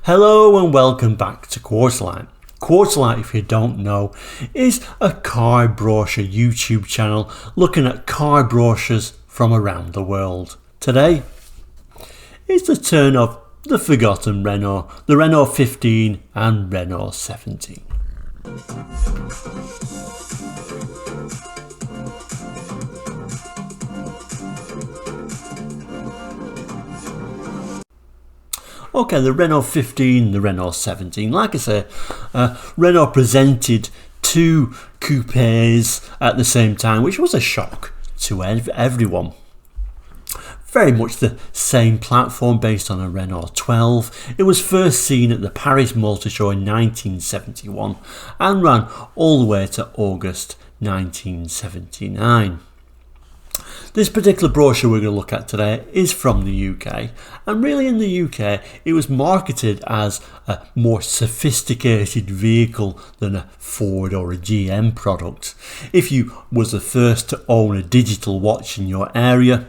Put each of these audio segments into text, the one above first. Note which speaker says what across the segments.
Speaker 1: Hello and welcome back to Quartzlight. Quartzlight, if you don't know, is a car brochure YouTube channel looking at car brochures from around the world. Today is the turn of the forgotten Renault, the Renault 15 and Renault 17. Okay, the Renault 15, the Renault 17. Like I say, Renault presented two coupes at the same time, which was a shock to everyone. Very much the same platform based on a Renault 12. It was first seen at the Paris Motor Show in 1971 and ran all the way to August 1979. This particular brochure we're going to look at today is from the UK, and really in the UK it was marketed as a more sophisticated vehicle than a Ford or a GM product. If you was the first to own a digital watch in your area,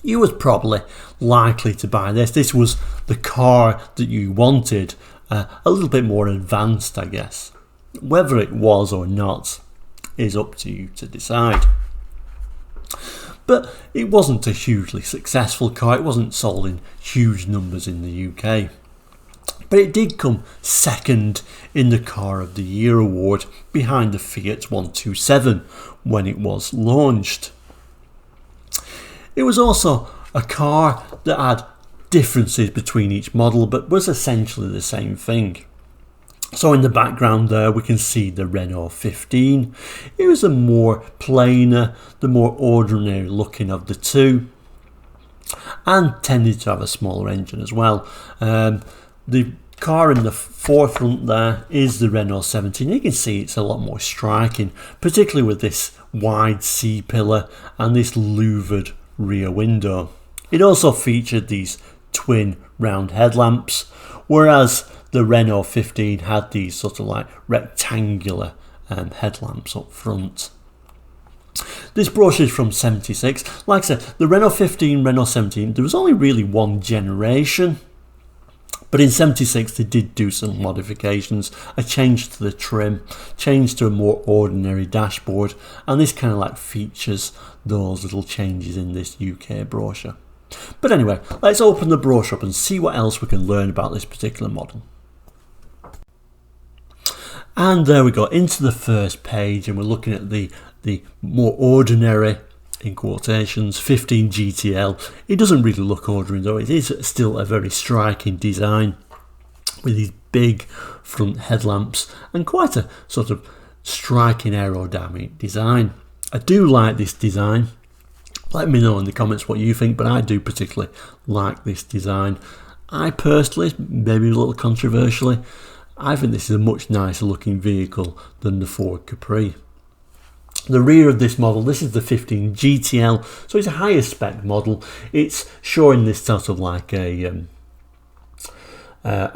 Speaker 1: you was probably likely to buy this. This was the car that you wanted, a little bit more advanced, I guess. Whether it was or not is up to you to decide. But it wasn't a hugely successful car. It wasn't sold in huge numbers in the UK. But it did come second in the Car of the Year award behind the Fiat 127 when it was launched. It was also a car that had differences between each model but was essentially the same thing. So in the background there we can see the Renault 15. It was the more plainer, the more ordinary looking of the two, and tended to have a smaller engine as well. The car in the forefront there is the Renault 17. You can see it's a lot more striking, particularly with this wide C-pillar and this louvered rear window. It also featured these twin round headlamps, whereas the Renault 15 had these sort of like rectangular headlamps up front. This brochure is from 76. Like I said, the Renault 15, Renault 17, there was only really one generation. But in 76 they did do some modifications, a change to the trim, change to a more ordinary dashboard, and this kind of like features those little changes in this UK brochure. But anyway, let's open the brochure up and see what else we can learn about this particular model. And there we go, into the first page, and we're looking at the more ordinary, in quotations, 15 GTL. It doesn't really look ordinary though. It is still a very striking design with these big front headlamps and quite a sort of striking aerodynamic design. I do like this design. Let me know in the comments what you think, but I do particularly like this design. I personally, maybe a little controversially, I think this is a much nicer looking vehicle than the Ford Capri. The rear of this model, this is the 15 GTL, so it's a higher spec model. It's showing this sort of like a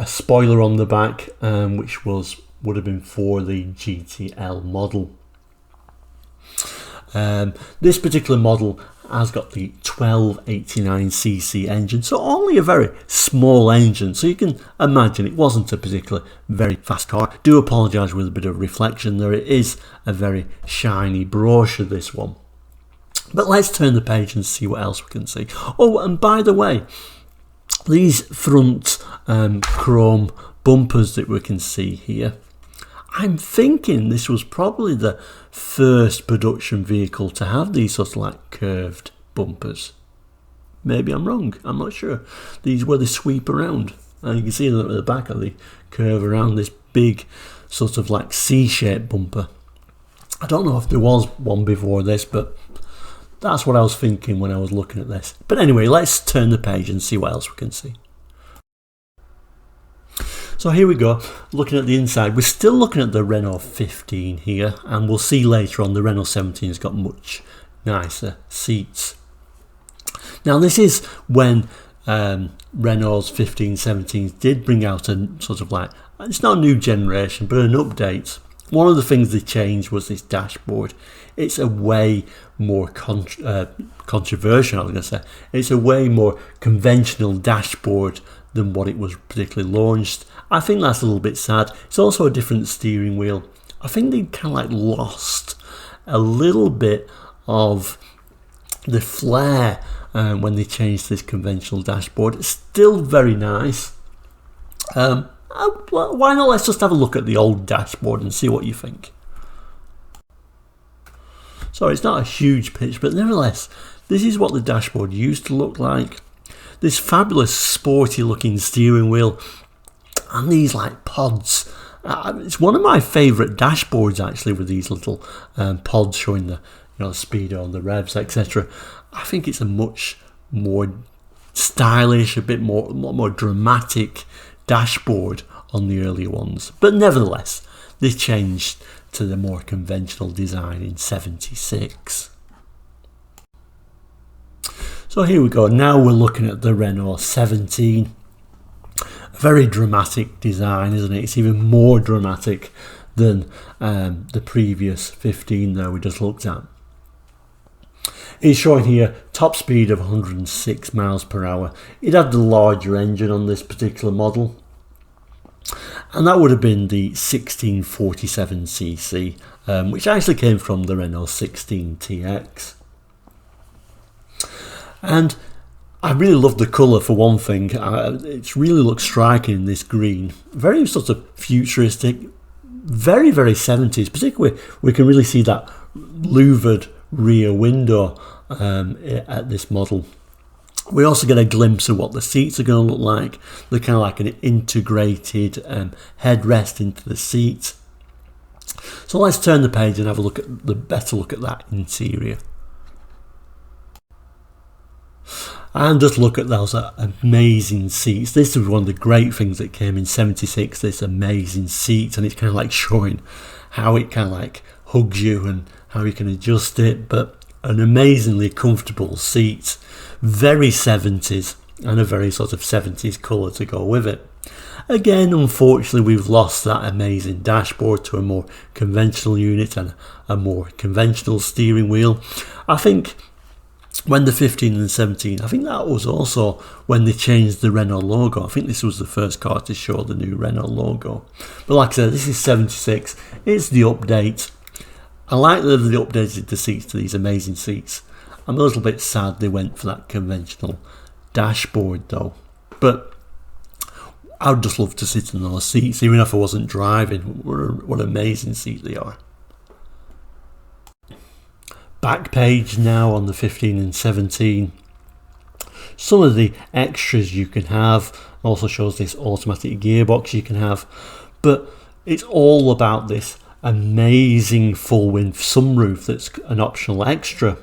Speaker 1: spoiler on the back, which would have been for the GTL model. This particular model has got the 1289cc engine, so only a very small engine, so you can imagine it wasn't a particularly very fast car. I do apologise with a bit of reflection there. It is a very shiny brochure, this one. But let's turn the page and see what else we can see. Oh, and by the way, these front chrome bumpers that we can see here, I'm thinking this was probably the first production vehicle to have these sort of like curved bumpers. Maybe I'm wrong, I'm not sure. These where they sweep around, and you can see them at the back of the curve around this big sort of like C-shaped bumper. I don't know if there was one before this, but that's what I was thinking when I was looking at this. But anyway, let's turn the page and see what else we can see. So here we go, looking at the inside. We're still looking at the Renault 15 here, and we'll see later on the Renault 17 has got much nicer seats. Now this is when Renault's 15, 17 did bring out a sort of like, it's not a new generation, but an update. One of the things they changed was this dashboard. It's a way more controversial, I was going to say. It's a way more conventional dashboard than what it was particularly launched. I think that's a little bit sad. It's also a different steering wheel. I think they kind of like lost a little bit of the flair when they changed this conventional dashboard. It's still very nice. Why not let's just have a look at the old dashboard and see what you think. So it's not a huge pitch, but nevertheless, this is what the dashboard used to look like. This fabulous sporty looking steering wheel and these like pods. It's one of my favourite dashboards actually, with these little pods showing the the speedo and the revs, etc. I think it's a much more stylish, a lot more dramatic dashboard on the earlier ones. But nevertheless, they changed to the more conventional design in '76. So here we go. Now we're looking at the Renault 17. A very dramatic design, isn't it? It's even more dramatic than the previous 15 that we just looked at. It's showing here top speed of 106 miles per hour. It had the larger engine on this particular model, and that would have been the 1647cc, which actually came from the Renault 16 TX. And I really love the colour for one thing. It really looks striking in this green. Very sort of futuristic, very, very 70s. Particularly, we can really see that louvered rear window at this model. We also get a glimpse of what the seats are going to look like. They're kind of like an integrated headrest into the seat. So let's turn the page and have a better look at that interior. And just look at those amazing seats. This is one of the great things that came in '76, this amazing seat, and it's kind of like showing how it kind of like hugs you and how you can adjust it, but an amazingly comfortable seat, very 70s, and a very sort of 70s colour to go with it. Again, unfortunately, we've lost that amazing dashboard to a more conventional unit and a more conventional steering wheel. I think when the 15 and 17, I think that was also when they changed the Renault logo. I think this was the first car to show the new Renault logo. But like I said, this is 76. It's the update. I like that they updated the seats to these amazing seats. I'm a little bit sad they went for that conventional dashboard though. But I would just love to sit in those seats, even if I wasn't driving. What an amazing seat they are. Back page now on the 15 and 17. Some of the extras you can have. Also shows this automatic gearbox you can have. But it's all about this amazing full width sunroof that's an optional extra.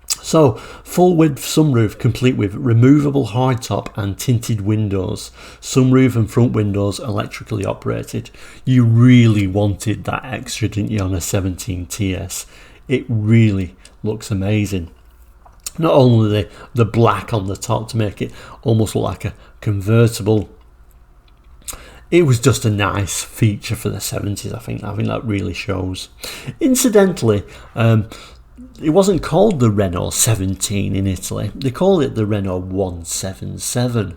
Speaker 1: So full width sunroof complete with removable hardtop and tinted windows, sunroof and front windows electrically operated. You really wanted that extra, didn't you, on a 17 TS? It really looks amazing. Not only the black on the top to make it almost look like a convertible, it was just a nice feature for the 70s. I think that really shows. Incidentally, it wasn't called the Renault 17 in Italy. They called it the Renault 177.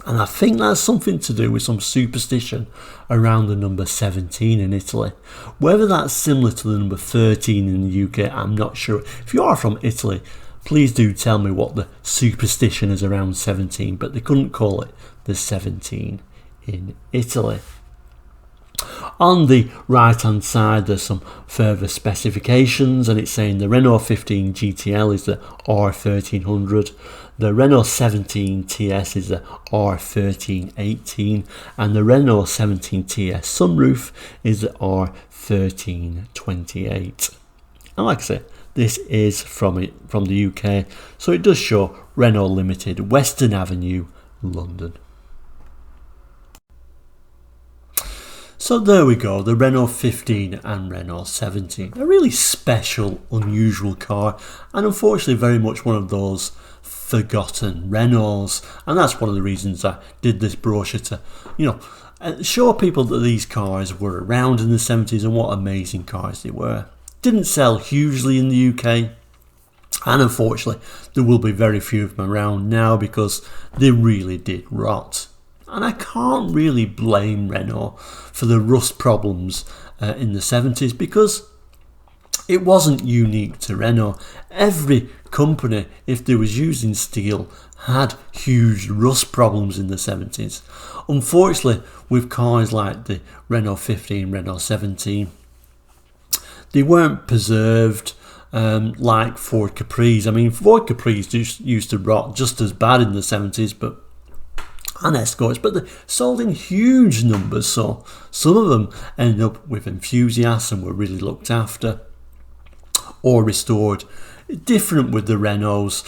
Speaker 1: And I think that's something to do with some superstition around the number 17 in Italy. Whether that's similar to the number 13 in the UK, I'm not sure. If you are from Italy, please do tell me what the superstition is around 17, but they couldn't call it the 17 in Italy. On the right hand side there's some further specifications, and it's saying the Renault 15 GTL is the R1300, the Renault 17 TS is the R1318, and the Renault 17 TS sunroof is the R1328. And like I said, this is from the UK, so it does show Renault Limited, Western Avenue, London. So there we go, the Renault 15 and Renault 17. A really special, unusual car, and unfortunately very much one of those forgotten Renaults. And that's one of the reasons I did this brochure, to, show people that these cars were around in the 70s and what amazing cars they were. Didn't sell hugely in the UK, And unfortunately, there will be very few of them around now because they really did rot. And I can't really blame Renault for the rust problems in the 70s, because it wasn't unique to Renault. Every company, if they was using steel, had huge rust problems in the 70s. Unfortunately, with cars like the Renault 15, Renault 17, they weren't preserved like Ford Capris. I mean, Ford Capris used to rot just as bad in the 70s, and Escorts, but they sold in huge numbers, so some of them ended up with enthusiasts and were really looked after or restored. Different with the Renaults,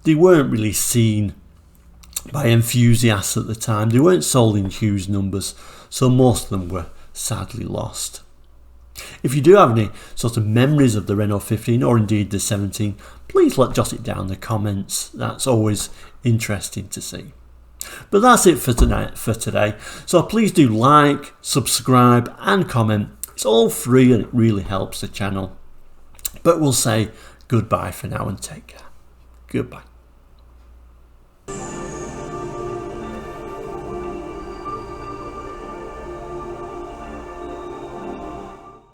Speaker 1: they weren't really seen by enthusiasts at the time. They weren't sold in huge numbers, so most of them were sadly lost. If you do have any sort of memories of the Renault 15 or indeed the 17, please jot it down in the comments. That's always interesting to see. But that's it for today. So please do like, subscribe and comment. It's all free and it really helps the channel. But we'll say goodbye for now and take care. Goodbye.